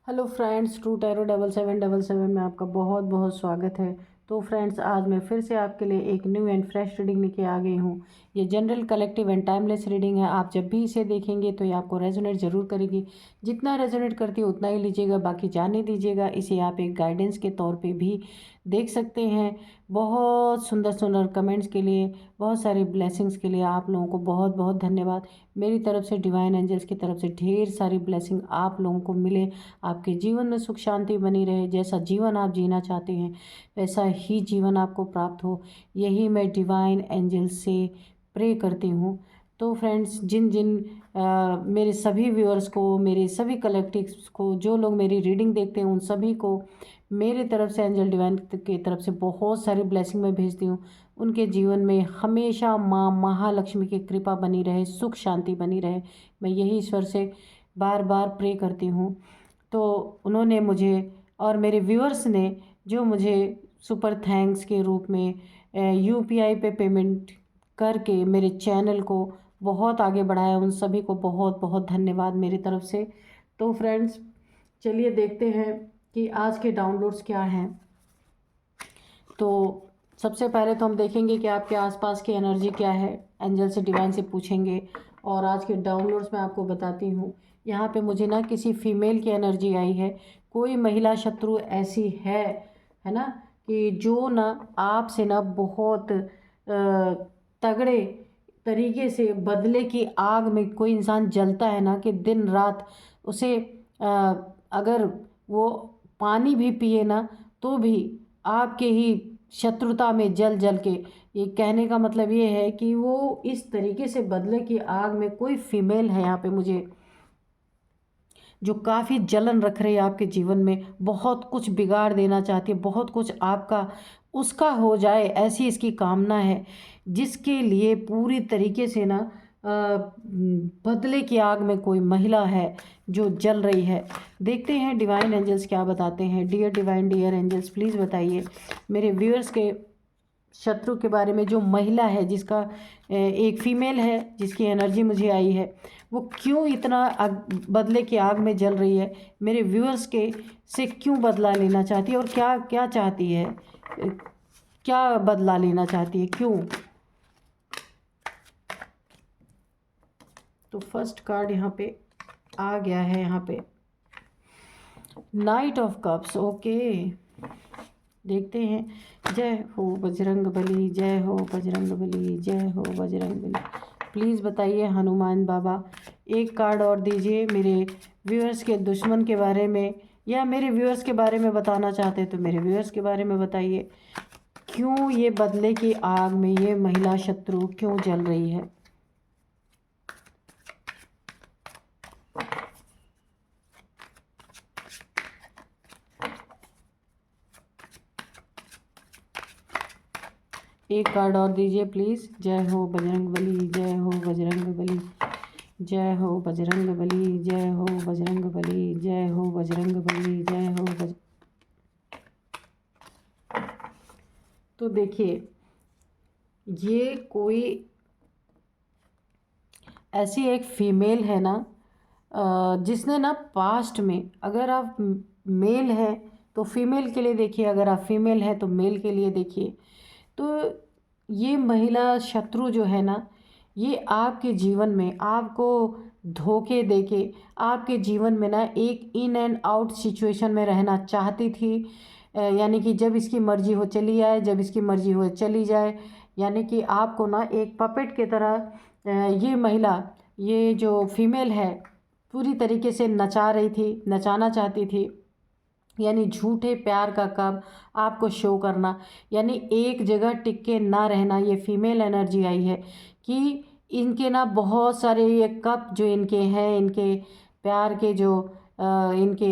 Hello friends, true tarot 7777 में आपका बहुत बहुत स्वागत है। तो फ्रेंड्स, आज मैं फिर से आपके लिए एक न्यू एंड फ्रेश रीडिंग लेके आ गई हूँ। ये general, collective and timeless reading है। आप जब भी इसे देखेंगे तो ये आपको रेजोनेट ज़रूर करेगी। जितना रेजोनेट करती है उतना ही लीजिएगा, बाकी जाने दीजिएगा। इसे आप एक गाइडेंस के तौर पे भी देख सकते हैं। बहुत सुंदर सुंदर कमेंट्स के लिए, बहुत सारी ब्लेसिंग्स के लिए आप लोगों को बहुत बहुत धन्यवाद। मेरी तरफ से, डिवाइन एंजल्स की तरफ से ढेर सारी ब्लेसिंग आप लोगों को मिले। आपके जीवन में सुख शांति बनी रहे। जैसा जीवन आप जीना चाहते हैं वैसा ही जीवन आपको प्राप्त हो, यही मैं डिवाइन एंजल से प्रे करती हूँ। तो फ्रेंड्स, जिन जिन मेरे सभी व्यूअर्स को, मेरे सभी कलेक्टिव्स को, जो लोग मेरी रीडिंग देखते हैं, उन सभी को मेरी तरफ से, एंजल डिवाइन की तरफ से बहुत सारी ब्लेसिंग मैं भेजती हूँ। उनके जीवन में हमेशा माँ महालक्ष्मी की कृपा बनी रहे, सुख शांति बनी रहे। मैं यही ईश्वर से बार बार प्रे करती हूँ। तो उन्होंने मुझे और मेरे व्यूअर्स ने जो मुझे सुपर थैंक्स के रूप में यूपीआई पे पेमेंट करके मेरे चैनल को बहुत आगे बढ़ाया, उन सभी को बहुत बहुत धन्यवाद मेरी तरफ से। तो फ्रेंड्स, चलिए देखते हैं कि आज के डाउनलोड्स क्या हैं। तो सबसे पहले तो हम देखेंगे कि आपके आसपास की एनर्जी क्या है। एंजल से, डिवाइन से पूछेंगे और आज के डाउनलोड्स मैं आपको बताती हूँ। यहाँ पे मुझे ना किसी फीमेल की एनर्जी आई है। कोई महिला शत्रु ऐसी है ना, कि जो ना आपसे ना बहुत तगड़े तरीके से, बदले की आग में कोई इंसान जलता है ना, कि दिन रात उसे अगर वो पानी भी पिए ना तो भी आपके ही शत्रुता में जल जल के, ये कहने का मतलब ये है कि वो इस तरीके से बदले की आग में, कोई फीमेल है यहाँ पे मुझे जो काफ़ी जलन रख रही है आपके जीवन में, बहुत कुछ बिगाड़ देना चाहती है, बहुत कुछ आपका उसका हो जाए ऐसी इसकी कामना है, जिसके लिए पूरी तरीके से ना बदले की आग में कोई महिला है जो जल रही है। देखते हैं डिवाइन एंजल्स क्या बताते हैं। Dear divine, dear angels, please बताइए मेरे व्यूअर्स के शत्रु के बारे में। जो महिला है, जिसका एक फीमेल है, जिसकी एनर्जी मुझे आई है, वो क्यों इतना बदले की आग में जल रही है, मेरे व्यूअर्स के से क्यों बदला लेना चाहती है, और क्या क्या चाहती है, क्या बदला लेना चाहती है, क्यों। तो फर्स्ट कार्ड यहाँ पे आ गया है, यहाँ पे नाइट ऑफ कप्स। ओके, देखते हैं। जय हो बजरंग बली, जय हो बजरंग बली, जय हो बजरंग बली। प्लीज़ बताइए हनुमान बाबा, एक कार्ड और दीजिए मेरे व्यूअर्स के दुश्मन के बारे में, या मेरे व्यूअर्स के बारे में बताना चाहते हैं तो मेरे व्यूअर्स के बारे में बताइए। क्यों ये बदले की आग में ये महिला शत्रु क्यों जल रही है। एक कार्ड और दीजिए प्लीज़। जय हो बजरंग बली, जय हो बजरंग बली, जय हो बजरंग बली, जय हो बजरंग बली, जय हो बजरंग बली, जय हो तो देखिए, ये कोई ऐसी एक फीमेल है ना, जिसने ना पास्ट में, अगर आप मेल है तो फीमेल के लिए देखिए, अगर आप फीमेल है तो मेल के लिए देखिए। तो ये महिला शत्रु जो है ना, ये आपके जीवन में आपको धोखे देके आपके जीवन में ना एक इन एंड आउट सिचुएशन में रहना चाहती थी। यानी कि जब इसकी मर्ज़ी हो चली आए, जब इसकी मर्ज़ी हो चली जाए। यानी कि आपको ना एक पपेट की तरह ये महिला, ये जो फीमेल है, पूरी तरीके से नचा रही थी, नचाना चाहती थी। यानी झूठे प्यार का कब आपको शो करना, यानी एक जगह टिक के ना रहना। ये फीमेल एनर्जी आई है कि इनके ना बहुत सारे ये कप जो इनके हैं, इनके प्यार के जो इनके,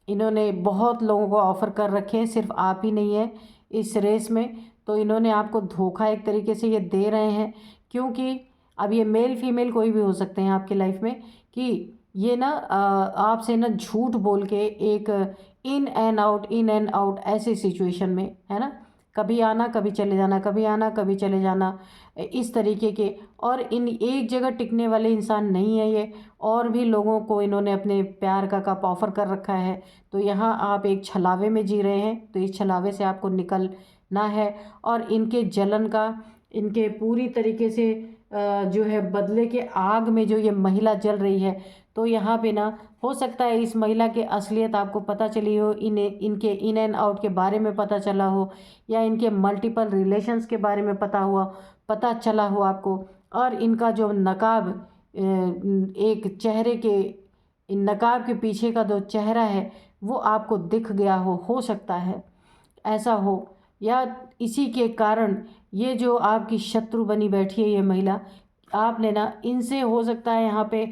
इन्होंने बहुत लोगों को ऑफ़र कर रखे हैं, सिर्फ आप ही नहीं है इस रेस में। तो इन्होंने आपको धोखा एक तरीके से ये दे रहे हैं, क्योंकि अब ये मेल फीमेल कोई भी हो सकते हैं आपकी लाइफ में, कि ये ना आपसे ना झूठ बोल के एक in and out, in and out ऐसे सिचुएशन में है ना, कभी आना कभी चले जाना, कभी आना कभी चले जाना, इस तरीके के। और इन एक जगह टिकने वाले इंसान नहीं है ये, और भी लोगों को इन्होंने अपने प्यार का कप ऑफ़र कर रखा है। तो यहाँ आप एक छलावे में जी रहे हैं, तो इस छलावे से आपको निकलना है। और इनके जलन का, इनके पूरी तरीके से जो है बदले के आग में जो ये महिला जल रही है, तो यहाँ पे ना हो सकता है इस महिला की असलियत आपको पता चली हो, इनके इन एंड आउट के बारे में पता चला हो, या इनके मल्टीपल रिलेशंस के बारे में पता चला हो आपको। और इनका जो नकाब, एक चेहरे के, इन नकाब के पीछे का जो चेहरा है वो आपको दिख गया हो सकता है ऐसा हो। या इसी के कारण ये जो आपकी शत्रु बनी बैठी है ये महिला, आपने ना इनसे हो सकता है यहाँ पे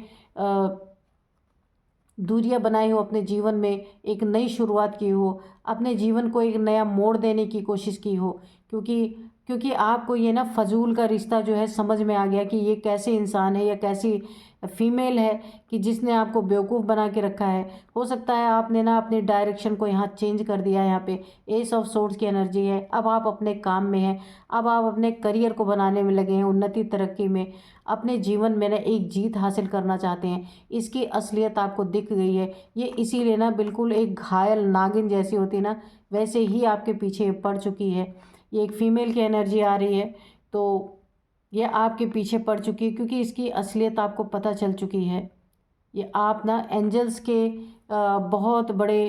दूरियां बनाई हो, अपने जीवन में एक नई शुरुआत की हो, अपने जीवन को एक नया मोड़ देने की कोशिश की हो। क्योंकि आपको ये ना फजूल का रिश्ता जो है समझ में आ गया कि ये कैसे इंसान है या कैसी फीमेल है कि जिसने आपको बेवकूफ़ बना के रखा है। हो सकता है आपने ना अपने डायरेक्शन को यहाँ चेंज कर दिया है। यहाँ पे एस ऑफ सोर्ड्स की एनर्जी है। अब आप अपने काम में हैं, अब आप अपने करियर को बनाने में लगे हैं, उन्नति तरक्की में, अपने जीवन में ना एक जीत हासिल करना चाहते हैं। इसकी असलियत आपको दिख गई है। ये इसीलिए ना बिल्कुल एक घायल नागिन जैसी होती है ना, वैसे ही आपके पीछे पड़ चुकी है। ये एक फ़ीमेल की एनर्जी आ रही है, तो ये आपके पीछे पड़ चुकी है क्योंकि इसकी असलियत आपको पता चल चुकी है। ये आप ना एंजल्स के बहुत बड़े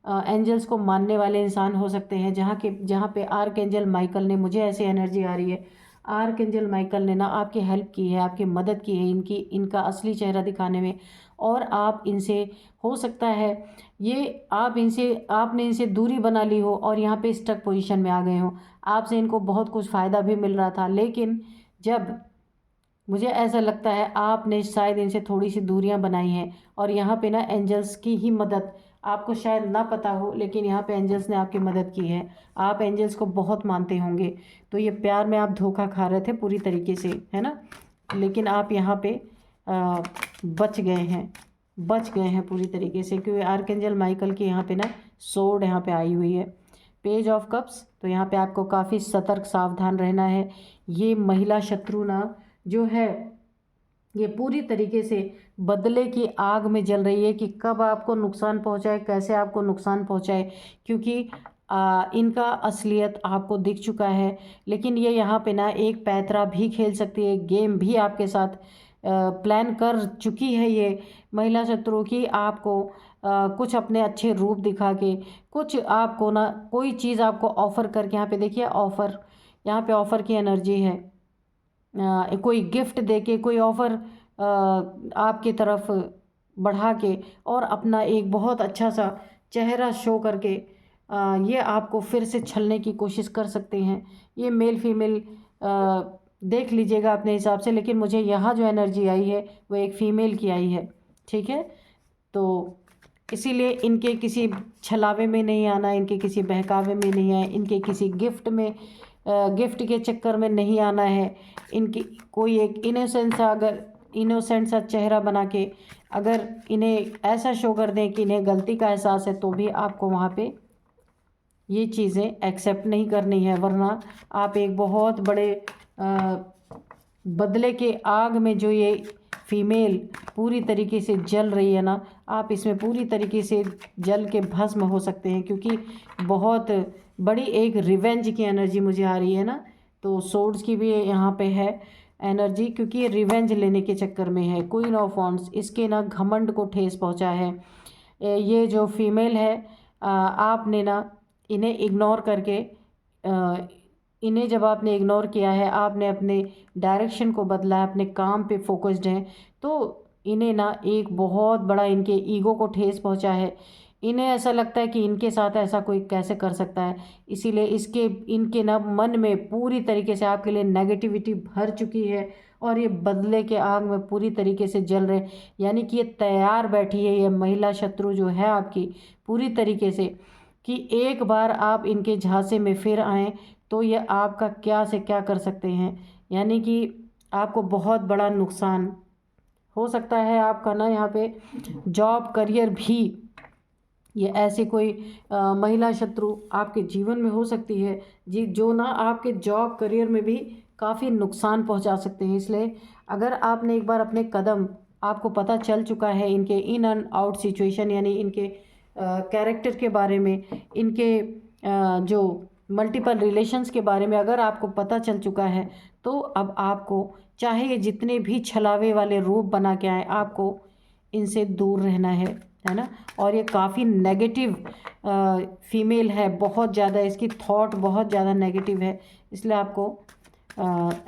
एंजल्स को मानने वाले इंसान हो सकते हैं, जहाँ पे आर्क एंजल माइकल ने, मुझे ऐसी एनर्जी आ रही है, आर्क एंजल माइकल ने ना आपकी हेल्प की है, आपकी मदद की है इनका असली चेहरा दिखाने में। और आप इनसे, हो सकता है ये आपने इनसे दूरी बना ली हो और यहाँ पे स्टक पोजीशन में आ गए हो। आपसे इनको बहुत कुछ फ़ायदा भी मिल रहा था, लेकिन जब, मुझे ऐसा लगता है आपने शायद इनसे थोड़ी सी दूरियां बनाई हैं। और यहाँ पे ना एंजल्स की ही मदद, आपको शायद ना पता हो लेकिन यहाँ पे एंजल्स ने आपकी मदद की है। आप एंजल्स को बहुत मानते होंगे, तो ये प्यार में आप धोखा खा रहे थे पूरी तरीके से, है ना। लेकिन आप यहाँ पे बच गए हैं पूरी तरीके से, क्योंकि आर्कएंजल माइकल की यहाँ पे ना सोर्ड यहाँ पे आई हुई है, पेज ऑफ कप्स। तो यहाँ पे आपको काफ़ी सतर्क सावधान रहना है। ये महिला शत्रु ना जो है ये पूरी तरीके से बदले की आग में जल रही है कि कब आपको नुकसान पहुंचाए, कैसे आपको नुकसान पहुंचाए, क्योंकि इनका असलियत आपको दिख चुका है। लेकिन ये यहाँ पे ना एक पैतरा भी खेल सकती है, गेम भी आपके साथ प्लान कर चुकी है ये महिला शत्रु की, आपको कुछ अपने अच्छे रूप दिखा के, कुछ आपको ना कोई चीज़ आपको ऑफ़र करके, यहाँ पे देखिए ऑफ़र, यहाँ पे ऑफ़र की एनर्जी है, कोई गिफ्ट देके, कोई ऑफ़र आपकी तरफ बढ़ा के, और अपना एक बहुत अच्छा सा चेहरा शो करके ये आपको फिर से छलने की कोशिश कर सकते हैं। ये मेल फीमेल देख लीजिएगा अपने हिसाब से, लेकिन मुझे यहाँ जो एनर्जी आई है वो एक फ़ीमेल की आई है, ठीक है। तो इसीलिए इनके किसी छलावे में नहीं आना, इनके किसी बहकावे में नहीं आए, इनके किसी गिफ्ट के चक्कर में नहीं आना है। इनकी कोई एक इनोसेंट सा चेहरा बना के अगर इन्हें ऐसा शो कर दें कि इन्हें गलती का एहसास है, तो भी आपको वहाँ पे ये चीज़ें एक्सेप्ट नहीं करनी है, वरना आप एक बहुत बड़े बदले के आग में, जो ये फीमेल पूरी तरीके से जल रही है ना, आप इसमें पूरी तरीके से जल के भस्म हो सकते हैं, क्योंकि बहुत बड़ी एक रिवेंज की एनर्जी मुझे आ रही है ना। तो सोर्ड्स की भी यहाँ पे है एनर्जी, क्योंकि ये रिवेंज लेने के चक्कर में है। क्वीन ऑफ वॉन्ड्स, इसके ना घमंड को ठेस पहुँचा है। ये जो फीमेल है, आपने ना इन्हें इग्नोर करके, इन्हें जब आपने इग्नोर किया है, आपने अपने डायरेक्शन को बदला है, अपने काम पे फोकस्ड हैं, तो इन्हें ना एक बहुत बड़ा इनके ईगो को ठेस पहुंचा है। इन्हें ऐसा लगता है कि इनके साथ ऐसा कोई कैसे कर सकता है, इसीलिए इनके ना मन में पूरी तरीके से आपके लिए नेगेटिविटी भर चुकी है, और ये बदले के आग में पूरी तरीके से जल रहे, यानी कि ये तैयार बैठी है, ये महिला शत्रु जो है आपकी, पूरी तरीके से कि एक बार आप इनके झांसे में फिर आएँ तो ये आपका क्या से क्या कर सकते हैं। यानी कि आपको बहुत बड़ा नुकसान हो सकता है। आपका ना यहाँ पे जॉब करियर भी ये ऐसी कोई महिला शत्रु आपके जीवन में हो सकती है जी, जो ना आपके जॉब करियर में भी काफ़ी नुकसान पहुंचा सकते हैं। इसलिए अगर आपने एक बार अपने कदम, आपको पता चल चुका है इनके इन एंड आउट सिचुएशन, यानी इनके कैरेक्टर के बारे में, इनके जो मल्टीपल रिलेशंस के बारे में अगर आपको पता चल चुका है, तो अब आपको चाहे ये जितने भी छलावे वाले रूप बना के आए, आपको इनसे दूर रहना है ना। और ये काफ़ी नेगेटिव फीमेल है, बहुत ज़्यादा इसकी थॉट बहुत ज़्यादा नेगेटिव है, इसलिए आपको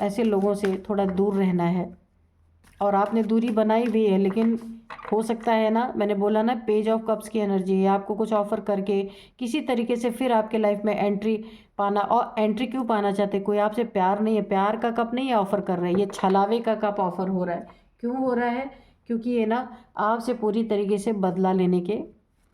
ऐसे लोगों से थोड़ा दूर रहना है। और आपने दूरी बनाई भी है, लेकिन हो सकता है ना, मैंने बोला ना पेज ऑफ कप्स की एनर्जी है, आपको कुछ ऑफ़र करके किसी तरीके से फिर आपके लाइफ में एंट्री पाना। और एंट्री क्यों पाना चाहते, कोई आपसे प्यार नहीं है, प्यार का कप नहीं है ऑफ़र कर रहे हैं, ये छलावे का कप ऑफ़र हो रहा है। क्यों हो रहा है, क्योंकि ये ना आपसे पूरी तरीके से बदला लेने के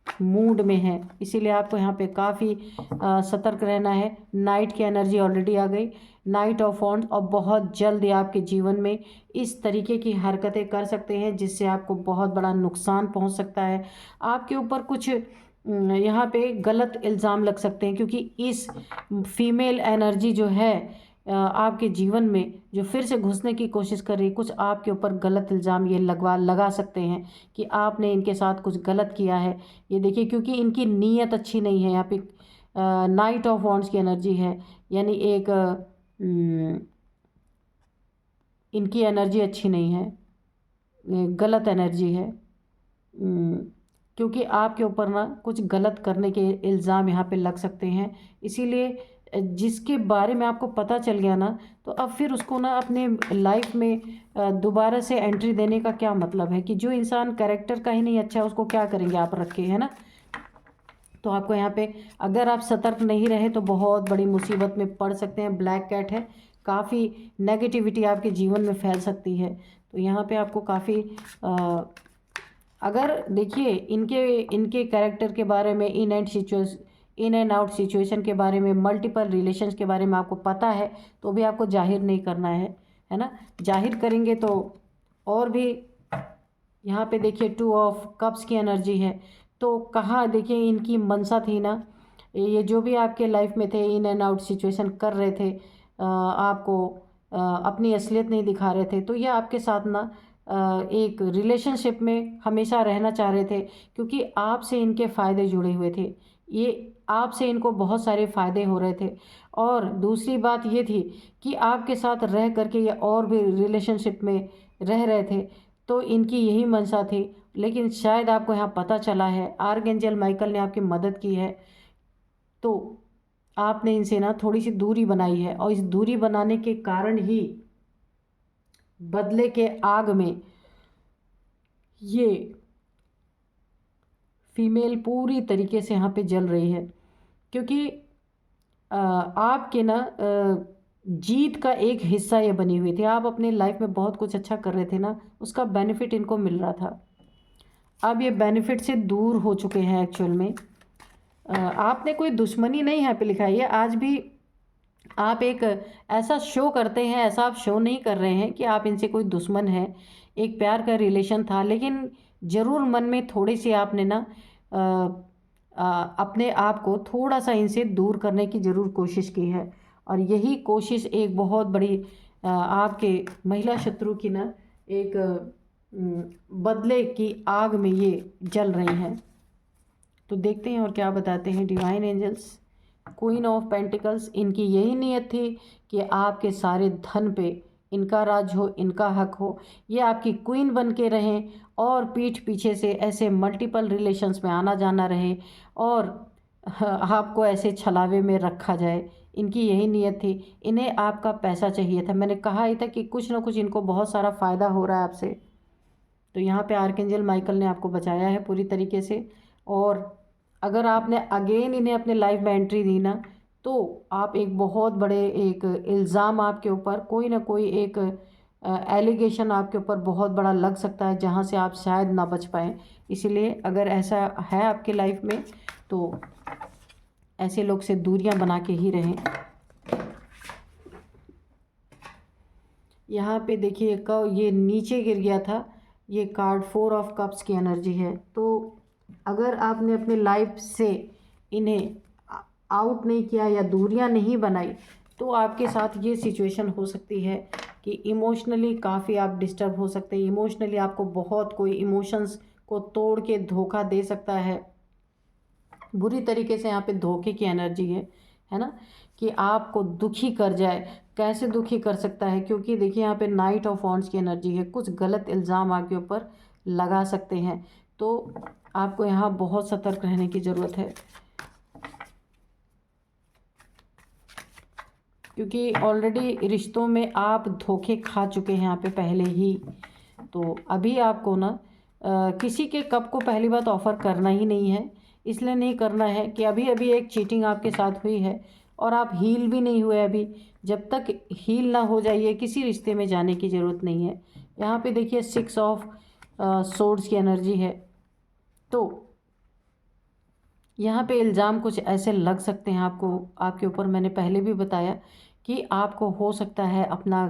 मूड में है, इसीलिए आपको यहाँ पे काफ़ी सतर्क रहना है। नाइट की एनर्जी ऑलरेडी आ गई, नाइट ऑफ वॉन्ड्स, और बहुत जल्द ये आपके जीवन में इस तरीके की हरकतें कर सकते हैं जिससे आपको बहुत बड़ा नुकसान पहुंच सकता है। आपके ऊपर कुछ यहाँ पे गलत इल्ज़ाम लग सकते हैं, क्योंकि इस फीमेल एनर्जी जो है आपके जीवन में जो फिर से घुसने की कोशिश कर रही है, कुछ आपके ऊपर गलत इल्ज़ाम ये लगा सकते हैं कि आपने इनके साथ कुछ गलत किया है। ये देखिए, क्योंकि इनकी नीयत अच्छी नहीं है। यहाँ पे नाइट ऑफ वॉन्ड्स की एनर्जी है, यानी एक इनकी एनर्जी अच्छी नहीं है, गलत एनर्जी है। क्योंकि आपके ऊपर ना कुछ गलत करने के इल्ज़ाम यहाँ पे लग सकते हैं, इसीलिए जिसके बारे में आपको पता चल गया ना, तो अब फिर उसको ना अपने लाइफ में दोबारा से एंट्री देने का क्या मतलब है, कि जो इंसान कैरेक्टर का ही नहीं अच्छा है उसको क्या करेंगे आप रख के, है ना। तो आपको यहाँ पे अगर आप सतर्क नहीं रहे तो बहुत बड़ी मुसीबत में पड़ सकते हैं। ब्लैक कैट है, काफ़ी नेगेटिविटी आपके जीवन में फैल सकती है। तो यहाँ पे आपको काफ़ी अगर देखिए इनके इनके कैरेक्टर के बारे में, इन एंड आउट सिचुएशन के बारे में, मल्टीपल रिलेशंस के बारे में आपको पता है, तो भी आपको जाहिर नहीं करना है ना। जाहिर करेंगे तो और भी, यहाँ पे देखिए 2 ऑफ कप्स की एनर्जी है, तो कहाँ देखिए इनकी मनसा थी ना, ये जो भी आपके लाइफ में थे, इन एंड आउट सिचुएशन कर रहे थे, आपको अपनी असलियत नहीं दिखा रहे थे, तो ये आपके साथ ना एक रिलेशनशिप में हमेशा रहना चाह रहे थे, क्योंकि आपसे इनके फ़ायदे जुड़े हुए थे, ये आपसे इनको बहुत सारे फ़ायदे हो रहे थे। और दूसरी बात ये थी कि आपके साथ रह करके ये और भी रिलेशनशिप में रह रहे थे, तो इनकी यही मंशा थी। लेकिन शायद आपको यहाँ पता चला है, आर्कएंजल माइकल ने आपकी मदद की है, तो आपने इनसे ना थोड़ी सी दूरी बनाई है, और इस दूरी बनाने के कारण ही बदले के आग में ये फीमेल पूरी तरीके से यहाँ पे जल रही है। क्योंकि आपके ना जीत का एक हिस्सा ये बनी हुई थी, आप अपने लाइफ में बहुत कुछ अच्छा कर रहे थे ना, उसका बेनिफिट इनको मिल रहा था। अब ये बेनिफिट से दूर हो चुके हैं एक्चुअल में। आपने कोई दुश्मनी नहीं यहाँ पे लिखा है, आज भी आप एक ऐसा शो करते हैं, ऐसा आप शो नहीं कर रहे हैं कि आप इनसे कोई दुश्मन है। एक प्यार का रिलेशन था, लेकिन ज़रूर मन में थोड़ी सी आपने ना अपने आप को थोड़ा सा इनसे दूर करने की ज़रूर कोशिश की है। और यही कोशिश एक बहुत बड़ी आपके महिला शत्रु की ना एक बदले की आग में ये जल रही हैं। तो देखते हैं और क्या बताते हैं divine angels. Queen of pentacles, इनकी यही नीयत थी कि आपके सारे धन पे इनका राज हो, इनका हक हो, ये आपकी क्वीन बन के रहें, और पीठ पीछे से ऐसे मल्टीपल रिलेशंस में आना जाना रहे, और आपको ऐसे छलावे में रखा जाए। इनकी यही नीयत थी, इन्हें आपका पैसा चाहिए था। मैंने कहा ही था कि कुछ ना कुछ इनको बहुत सारा फ़ायदा हो रहा है आपसे। तो यहाँ पे आर्कएंजल माइकल ने आपको बचाया है पूरी तरीके से। और अगर आपने अगेन इन्हें अपने लाइफ में एंट्री दी ना, तो आप एक बहुत बड़े एक इल्ज़ाम आपके ऊपर, कोई ना कोई एक एलिगेशन आपके ऊपर बहुत बड़ा लग सकता है, जहाँ से आप शायद ना बच पाएँ। इसीलिए अगर ऐसा है आपके लाइफ में, तो ऐसे लोग से दूरियां बना के ही रहें। यहाँ पे देखिए ये नीचे गिर गया था, ये कार्ड 4 ऑफ कप्स की एनर्जी है। तो अगर आपने अपनी लाइफ से इन्हें आउट नहीं किया या दूरियां नहीं बनाई तो आपके साथ ये सिचुएशन हो सकती है कि इमोशनली काफ़ी आप डिस्टर्ब हो सकते हैं। इमोशनली आपको बहुत कोई इमोशंस को तोड़ के धोखा दे सकता है। बुरी तरीके से यहाँ पे धोखे की एनर्जी है ना, कि आपको दुखी कर जाए। कैसे दुखी कर सकता है, क्योंकि देखिए यहाँ पे नाइट ऑफ वॉन्ड्स की एनर्जी है। कुछ गलत इल्ज़ाम आपके ऊपर लगा सकते हैं, तो आपको यहाँ बहुत सतर्क रहने की ज़रूरत है, क्योंकि ऑलरेडी रिश्तों में आप धोखे खा चुके हैं यहाँ पे पहले ही। तो अभी आपको ना किसी के कप को पहली बात ऑफ़र करना ही नहीं है। इसलिए नहीं करना है कि अभी अभी एक चीटिंग आपके साथ हुई है और आप हील भी नहीं हुए अभी। जब तक हील ना हो जाइए किसी रिश्ते में जाने की ज़रूरत नहीं है। यहाँ पे देखिए 6 ऑफ सोर्ड्स की एनर्जी है। तो यहाँ पे इल्ज़ाम कुछ ऐसे लग सकते हैं आपको, आपके ऊपर। मैंने पहले भी बताया कि आपको हो सकता है अपना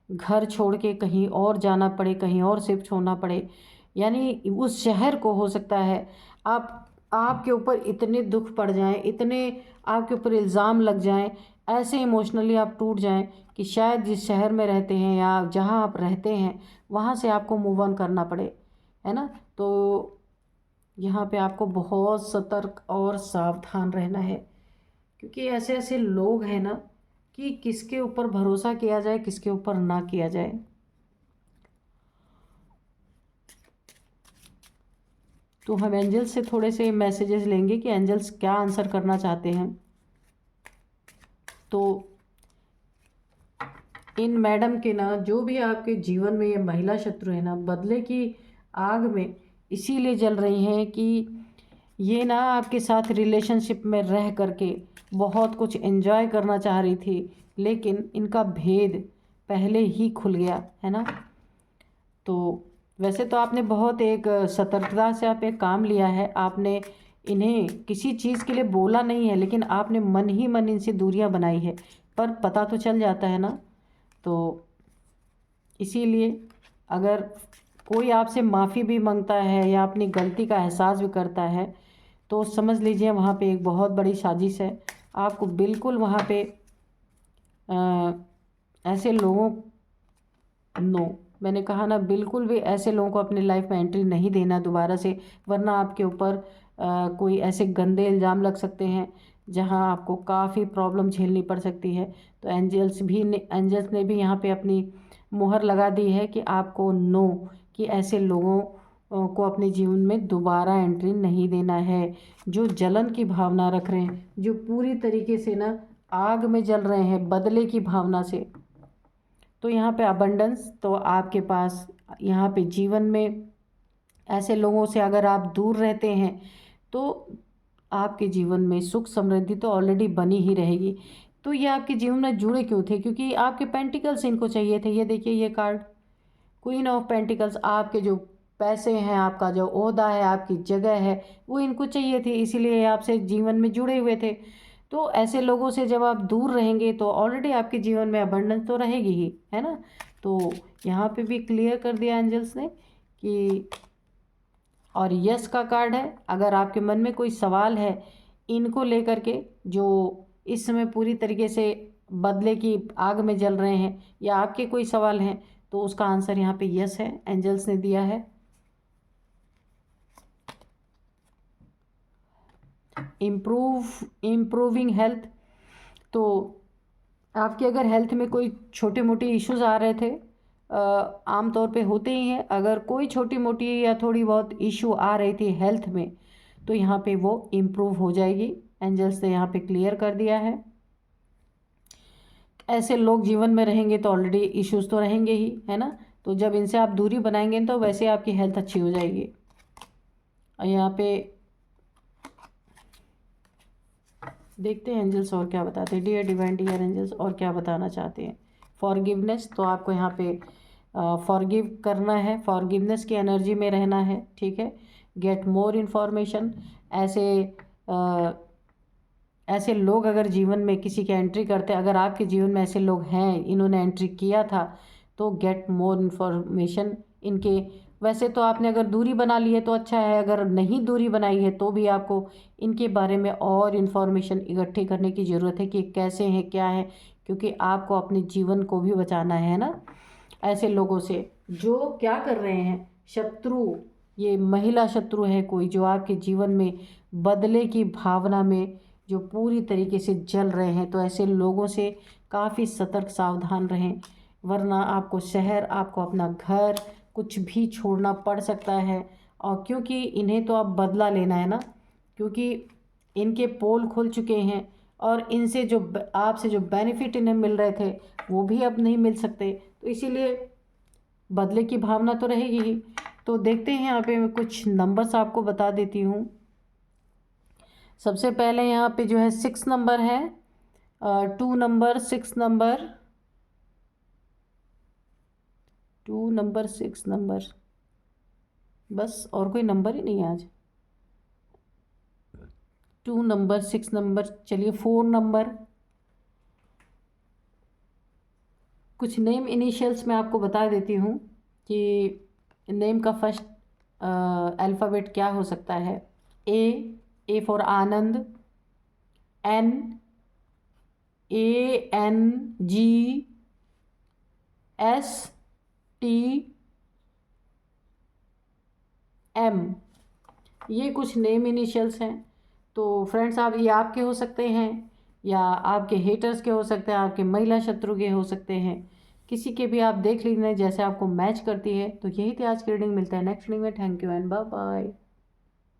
घर छोड़ के कहीं और जाना पड़े, कहीं और शिफ्ट होना पड़े, यानी उस शहर को हो सकता है आपके ऊपर इतने दुख पड़ जाएं, इतने आपके ऊपर इल्ज़ाम लग जाएं, ऐसे इमोशनली आप टूट जाएं कि शायद जिस शहर में रहते हैं या जहां आप रहते हैं वहां से आपको मूव ऑन करना पड़े, है ना। तो यहाँ पे आपको बहुत सतर्क और सावधान रहना है, क्योंकि ऐसे ऐसे लोग हैं ना कि किसके ऊपर भरोसा किया जाए, किसके ऊपर ना किया जाए। तो हम एंजल्स से थोड़े से मैसेजेस लेंगे कि एंजल्स क्या आंसर करना चाहते हैं। तो इन मैडम के ना जो भी आपके जीवन में ये महिला शत्रु है ना, बदले की आग में इसीलिए जल रही हैं कि ये ना आपके साथ रिलेशनशिप में रह करके बहुत कुछ एंजॉय करना चाह रही थी, लेकिन इनका भेद पहले ही खुल गया, है ना। तो वैसे तो आपने बहुत एक सतर्कता से आप एक काम लिया है। आपने इन्हें किसी चीज़ के लिए बोला नहीं है, लेकिन आपने मन ही मन इनसे दूरियां बनाई है, पर पता तो चल जाता है ना। तो इसीलिए अगर कोई आपसे माफ़ी भी मांगता है या अपनी गलती का एहसास भी करता है तो समझ लीजिए वहाँ पे एक बहुत बड़ी साजिश है। आपको बिल्कुल वहाँ पे ऐसे लोगों नो मैंने कहा ना, बिल्कुल भी ऐसे लोगों को अपनी लाइफ में एंट्री नहीं देना दोबारा से, वरना आपके ऊपर कोई ऐसे गंदे इल्ज़ाम लग सकते हैं जहां आपको काफ़ी प्रॉब्लम झेलनी पड़ सकती है। तो एंजल्स ने भी यहाँ पे अपनी मुहर लगा दी है कि आपको नो, कि ऐसे लोगों को अपने जीवन में दोबारा एंट्री नहीं देना है, जो जलन की भावना रख रहे हैं, जो पूरी तरीके से ना आग में जल रहे हैं बदले की भावना से। तो यहाँ पे अबंडेंस तो आपके पास यहाँ पे जीवन में ऐसे लोगों से अगर आप दूर रहते हैं तो आपके जीवन में सुख समृद्धि तो ऑलरेडी बनी ही रहेगी। तो ये आपके जीवन में जुड़े क्यों थे, क्योंकि आपके पेंटिकल्स इनको चाहिए थे। ये देखिए ये कार्ड क्वीन ऑफ पेंटिकल्स, आपके जो पैसे हैं, आपका जो ओहदा है, आपकी जगह है, वो इनको चाहिए थी, इसीलिए आपसे जीवन में जुड़े हुए थे। तो ऐसे लोगों से जब आप दूर रहेंगे तो ऑलरेडी आपके जीवन में अबंडेंस तो रहेगी ही, है ना। तो यहाँ पे भी क्लियर कर दिया एंजल्स ने कि, और यस का कार्ड है। अगर आपके मन में कोई सवाल है इनको लेकर के, जो इस समय पूरी तरीके से बदले की आग में जल रहे हैं, या आपके कोई सवाल हैं, तो उसका आंसर यहाँ पे यस है, एंजल्स ने दिया है। इम्प्रूविंग हेल्थ, तो आपकी अगर हेल्थ में कोई छोटे मोटे इश्यूज आ रहे थे, आम तौर पे होते ही हैं, अगर कोई छोटी मोटी या थोड़ी बहुत इशू आ रही थी हेल्थ में तो यहाँ पे वो इम्प्रूव हो जाएगी। एंजल्स ने यहाँ पे क्लियर कर दिया है। ऐसे लोग जीवन में रहेंगे तो ऑलरेडी इश्यूज तो रहेंगे ही, है ना। तो जब इनसे आप दूरी बनाएंगे तो वैसे आपकी हेल्थ अच्छी हो जाएगी। और यहाँ पे देखते हैं एंजल्स और क्या बताते हैं। डियर डिवाइन डियर एंजल्स और क्या बताना चाहते हैं। फॉरगिवनेस, तो आपको यहाँ पे फॉरगिव करना है, फॉरगिवनेस की एनर्जी में रहना है, ठीक है। गेट मोर इन्फॉर्मेशन, ऐसे लोग अगर जीवन में किसी की एंट्री करते हैं, अगर आपके जीवन में ऐसे लोग हैं इन्होंने एंट्री किया था, तो गेट मोर इन्फॉर्मेशन, इनके वैसे तो आपने अगर दूरी बना ली है तो अच्छा है, अगर नहीं दूरी बनाई है तो भी आपको इनके बारे में और इन्फॉर्मेशन इकट्ठी करने की ज़रूरत है कि कैसे हैं, क्या है, क्योंकि आपको अपने जीवन को भी बचाना है ना ऐसे लोगों से जो क्या कर रहे हैं। शत्रु, ये महिला शत्रु है कोई, जो आपके जीवन में बदले की भावना में जो पूरी तरीके से जल रहे हैं। तो ऐसे लोगों से काफ़ी सतर्क सावधान रहें, वरना आपको शहर, आपको अपना घर कुछ भी छोड़ना पड़ सकता है। और क्योंकि इन्हें तो अब बदला लेना है ना, क्योंकि इनके पोल खुल चुके हैं और इनसे जो आपसे जो बेनिफिट इन्हें मिल रहे थे वो भी अब नहीं मिल सकते, तो इसीलिए बदले की भावना तो रहेगी ही। तो देखते हैं, यहाँ पे मैं कुछ नंबर्स आपको बता देती हूँ। सबसे पहले यहाँ पे जो है 6 नंबर है, 2 नंबर, 6 नंबर, 2 नंबर, 6 नंबर, बस और कोई नंबर ही नहीं है आज। 2 नंबर, 6 नंबर, चलिए 4 नंबर। कुछ नेम इनिशियल्स मैं आपको बता देती हूँ कि नेम का फर्स्ट अल्फ़ाबेट क्या हो सकता है। A for Anand, N, ANG, STM, ये कुछ नेम इनिशियल्स हैं। तो फ्रेंड्स, आप ये आपके हो सकते हैं या आपके हेटर्स के हो सकते हैं, आपके महिला शत्रु के हो सकते हैं, किसी के भी आप देख लीजिए जैसे आपको मैच करती है। तो यही थी आज की रीडिंग, मिलता है नेक्स्ट रीडिंग में। Thank you and bye bye.